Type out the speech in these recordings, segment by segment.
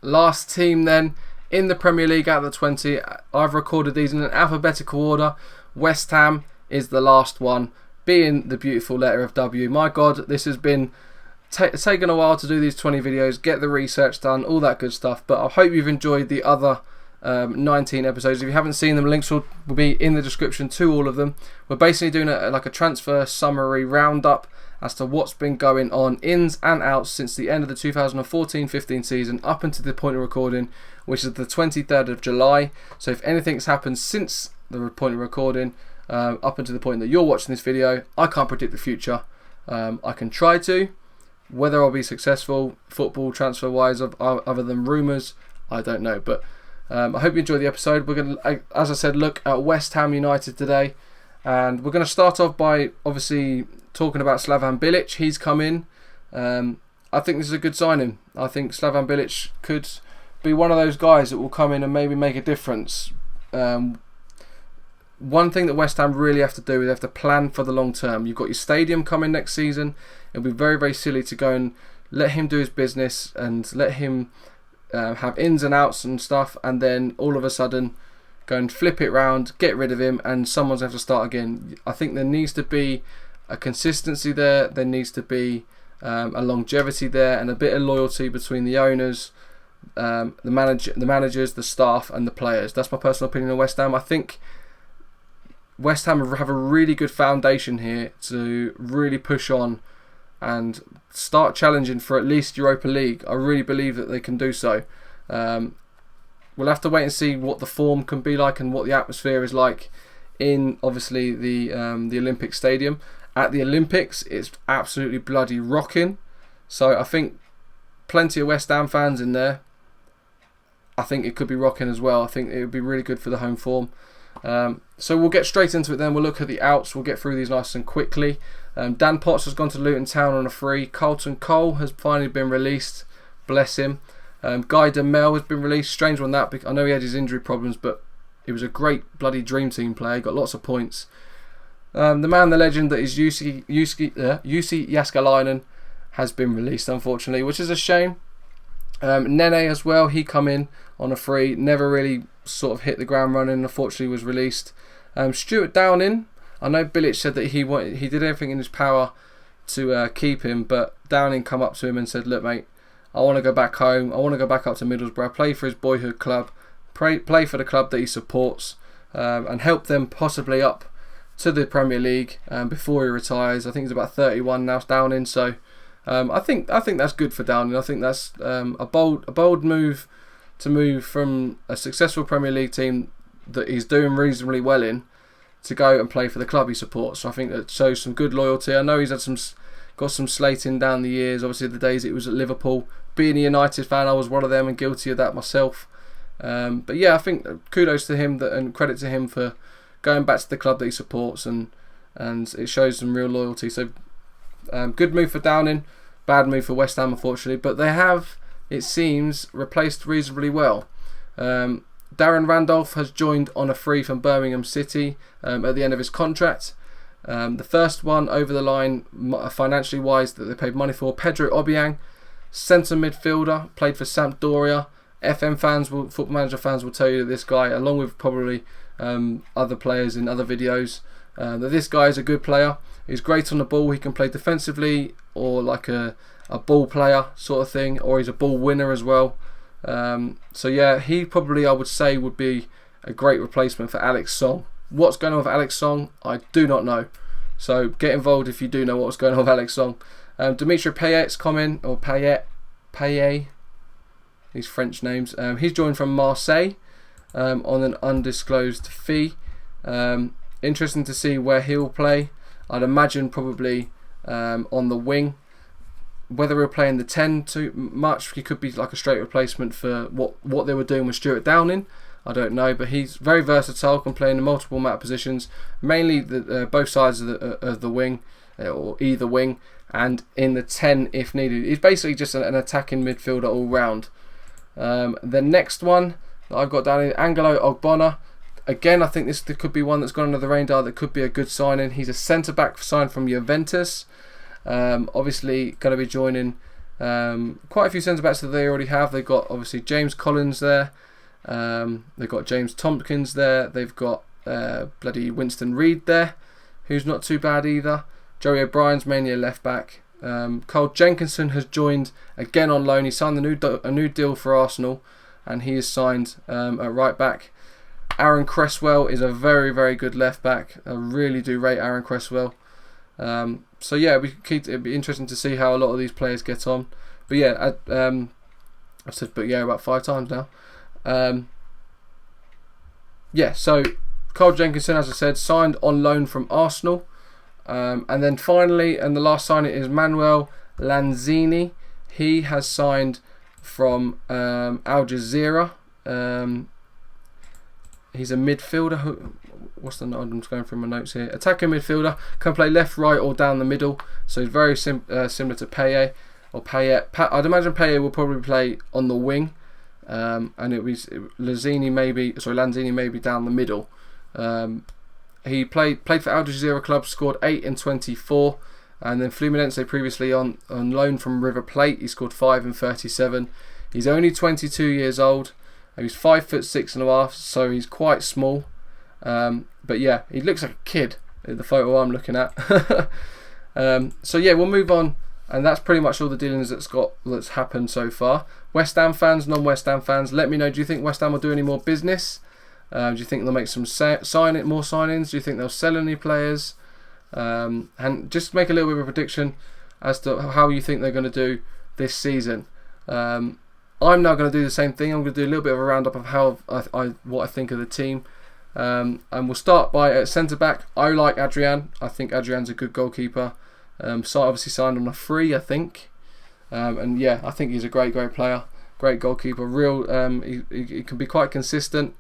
last team then in the Premier League out of the 20. I've recorded these in an alphabetical order. West Ham is the last one, being the beautiful letter of W. My God, this has been taken a while to do these 20 videos, get the research done, all that good stuff. But I hope you've enjoyed the other 19 episodes. If you haven't seen them, links will be in the description to all of them. We're basically doing a transfer summary roundup as to what's been going on, ins and outs, since the end of the 2014-15 season up until the point of recording, which is the 23rd of July. So if anything's happened since the point of recording, up until the point that you're watching this video, I can't predict the future. I can try to. Whether I'll be successful football transfer wise, other than rumours, I don't know. But I hope you enjoyed the episode. We're going to, as I said, look at West Ham United today, and we're going to start off by obviously talking about Slaven Bilic. He's come in. I think this is a good signing. I think Slaven Bilic could be one of those guys that will come in and maybe make a difference. One thing that West Ham really have to do is they have to plan for the long term. You've got your stadium coming next season. It'll be very, very silly to go and let him do his business and let him have ins and outs and stuff, and then all of a sudden go and flip it round, get rid of him, and someone's have to start again. I think there needs to be a consistency there. There needs to be a longevity there, and a bit of loyalty between the owners, the managers, the staff, and the players. That's my personal opinion on West Ham. I think West Ham have a really good foundation here to really push on and start challenging for at least Europa League. I really believe that they can do so. We'll have to wait and see what the form can be like and what the atmosphere is like in, obviously, the Olympic Stadium. At the Olympics, it's absolutely bloody rocking. So I think plenty of West Ham fans in there. I think it could be rocking as well. I think it would be really good for the home form. So we'll get straight into it then. We'll look at the outs. We'll get through these nice and quickly. Dan Potts has gone to Luton Town on a free. Carlton Cole has finally been released. Bless him. Guy Demel has been released. Strange one that. I know he had his injury problems, but he was a great bloody dream team player. He got lots of points. The man, the legend that is Jussi Jääskeläinen has been released, unfortunately, which is a shame. Nene as well. He come in on a free. Never really sort of hit the ground running. Unfortunately, was released. Stuart Downing. I know Bilic said that he did everything in his power to keep him, but Downing come up to him and said, "Look, mate, I want to go back home. I want to go back up to Middlesbrough, play for his boyhood club, play for the club that he supports, and help them possibly up to the Premier League before he retires." I think he's about 31 now, Downing. So I think that's good for Downing. I think that's a bold move to move from a successful Premier League team that he's doing reasonably well in to go and play for the club he supports. So I think that shows some good loyalty. I know he's had got some slating down the years. Obviously, the days it was at Liverpool. Being a United fan, I was one of them and guilty of that myself. But yeah, I think kudos to him and credit to him for going back to the club that he supports, and it shows some real loyalty. So good move for Downing, bad move for West Ham, unfortunately. But they have, it seems, replaced reasonably well. Darren Randolph has joined on a free from Birmingham City at the end of his contract. The first one over the line, financially wise, that they paid money for. Pedro Obiang, centre midfielder, played for Sampdoria. FM fans, Football Manager fans will tell you that this guy, along with probably other players in other videos, that this guy is a good player. He's great on the ball. He can play defensively or like a ball player sort of thing, or he's a ball winner as well. So yeah, he probably, I would say, would be a great replacement for Alex Song. What's going on with Alex Song, I do not know. So get involved if you do know what's going on with Alex Song. Dimitri Payet's coming, or Payet, these French names. He's joined from Marseille on an undisclosed fee. Interesting to see where he'll play. I'd imagine probably on the wing. Whether he'll play in the 10 too much, he could be like a straight replacement for what they were doing with Stuart Downing. I don't know, but he's very versatile, can play in multiple map positions, mainly both sides of the wing, or either wing, and in the 10 if needed. He's basically just an attacking midfielder all round. The next one that I've got down is Angelo Ogbonna. Again, I think this could be one that's gone under the radar that could be a good signing. He's a centre-back signed from Juventus. Obviously going to be joining Quite a few centre-backs that they already have. They've got, obviously, James Collins there. They've got James Tompkins there. They've got bloody Winston Reid there, who's not too bad either. Joey O'Brien's mainly a left-back. Carl Jenkinson has joined again on loan. He signed a new deal for Arsenal, and he is signed at right-back. Aaron Cresswell is a very, very good left-back. I really do rate Aaron Cresswell. So yeah, it'd be interesting to see how a lot of these players get on. But yeah, I've said but yeah about 5 times now. So Carl Jenkinson, as I said, signed on loan from Arsenal. And then finally, and the last signing is Manuel Lanzini. He has signed from Al Jazeera. He's a midfielder. What's the note? I'm just going through my notes here. Attacking midfielder, can play left, right, or down the middle. So he's very similar to Payet or Payet. I'd imagine Payet will probably play on the wing, and Lanzini maybe down the middle. He played for Al Jazeera club, scored 8 in 24, and then Fluminense previously on loan from River Plate. He scored 5 in 37. He's only 22 years old. He's 5'6.5", so he's quite small. But yeah, he looks like a kid in the photo I'm looking at. So yeah, we'll move on, and that's pretty much all the dealings that's happened so far. West Ham fans, non-West Ham fans, let me know. Do you think West Ham will do any more business? Do you think they'll make some more signings? Do you think they'll sell any players? And just make a little bit of a prediction as to how you think they're going to do this season. I'm now going to do the same thing. I'm going to do a little bit of a roundup of how what I think of the team. And we'll start by centre back. I like Adrian. I think Adrian's a good goalkeeper. So obviously signed on a free, I think. And yeah, I think he's a great player, great goalkeeper. He can be quite consistent.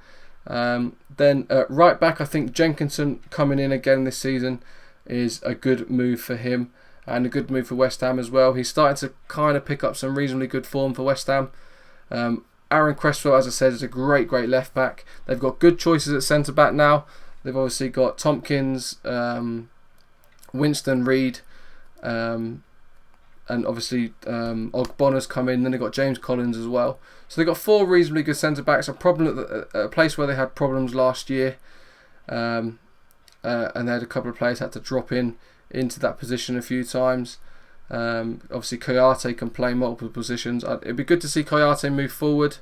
Then right back, I think Jenkinson coming in again this season is a good move for him, and a good move for West Ham as well. He's starting to kind of pick up some reasonably good form for West Ham. Aaron Cresswell, as I said, is a great left back. They've got good choices at centre back now. They've obviously got Tompkins, Winston Reid, and obviously Ogbonna's come in. Then they've got James Collins as well. So they've got 4 reasonably good centre backs. A place where they had problems last year, and they had a couple of players had to drop into that position a few times. Obviously Kouyate can play multiple positions. It'd be good to see Kouyate move forward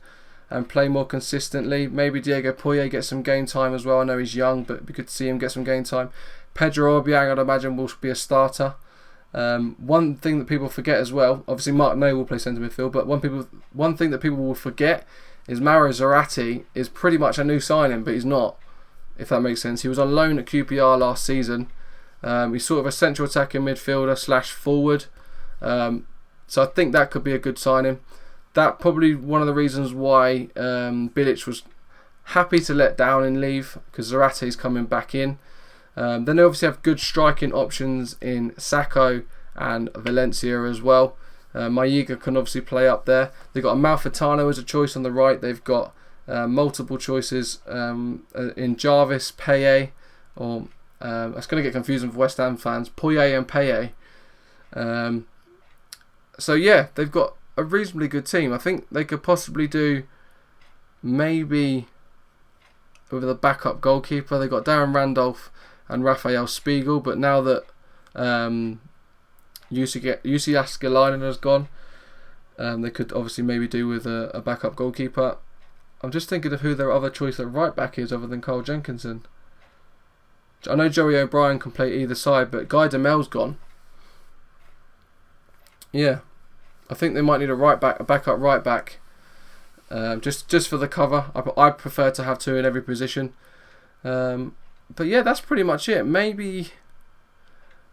and play more consistently. Maybe Diego Poyet gets some game time as well. I know he's young, but it'd be good to see him get some game time. Pedro Obiang, I'd imagine, will be a starter. One thing that people forget as well, obviously Mark Noble will play centre midfield, but one thing that people will forget is Mauro Zarate is pretty much a new signing, but he's not, if that makes sense. He was on loan at QPR last season. He's sort of a central attacking midfielder / forward. So I think that could be a good signing. That probably one of the reasons why Bilic was happy to let down and leave, because Zarate's coming back in. Then they obviously have good striking options in Sakho and Valencia as well. Mayiga can obviously play up there. They've got Amalfitano as a choice on the right. They've got multiple choices in Jarvis, Payet, or that's going to get confusing for West Ham fans, Poyet and Payet. So yeah, they've got a reasonably good team. I think they could possibly do maybe with a backup goalkeeper. They've got Darren Randolph and Raphael Spiegel, but now that Jussi Jääskeläinen has gone, they could obviously maybe do with a backup goalkeeper. I'm just thinking of who their other choice at right back is other than Carl Jenkinson. I know Joey O'Brien can play either side, but Guy Demel's gone. Yeah, I think they might need a backup right back, just for the cover. I prefer to have 2 in every position. But yeah, that's pretty much it. Maybe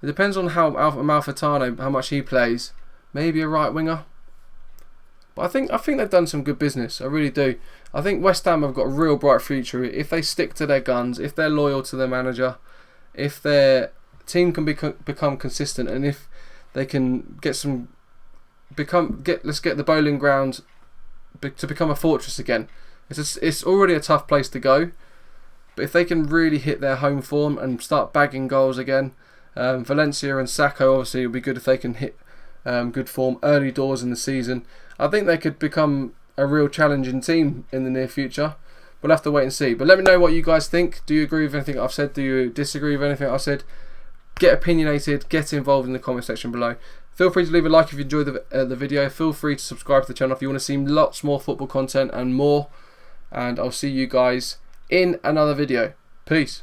it depends on how Amalfitano, how much he plays. Maybe a right winger. But I think they've done some good business. I really do. I think West Ham have got a real bright future if they stick to their guns, if they're loyal to their manager, if their team can become consistent, and if they can let's get the Bowling Ground to become a fortress again. It's already a tough place to go, but if they can really hit their home form and start bagging goals again, Valencia and Sakho obviously it would be good if they can hit good form early doors in the season. I think they could become a real challenging team in the near future. We'll have to wait and see. But let me know what you guys think. Do you agree with anything I've said? Do you disagree with anything I've said? Get opinionated. Get involved in the comment section below. Feel free to leave a like if you enjoyed the video. Feel free to subscribe to the channel if you want to see lots more football content and more. And I'll see you guys in another video. Peace.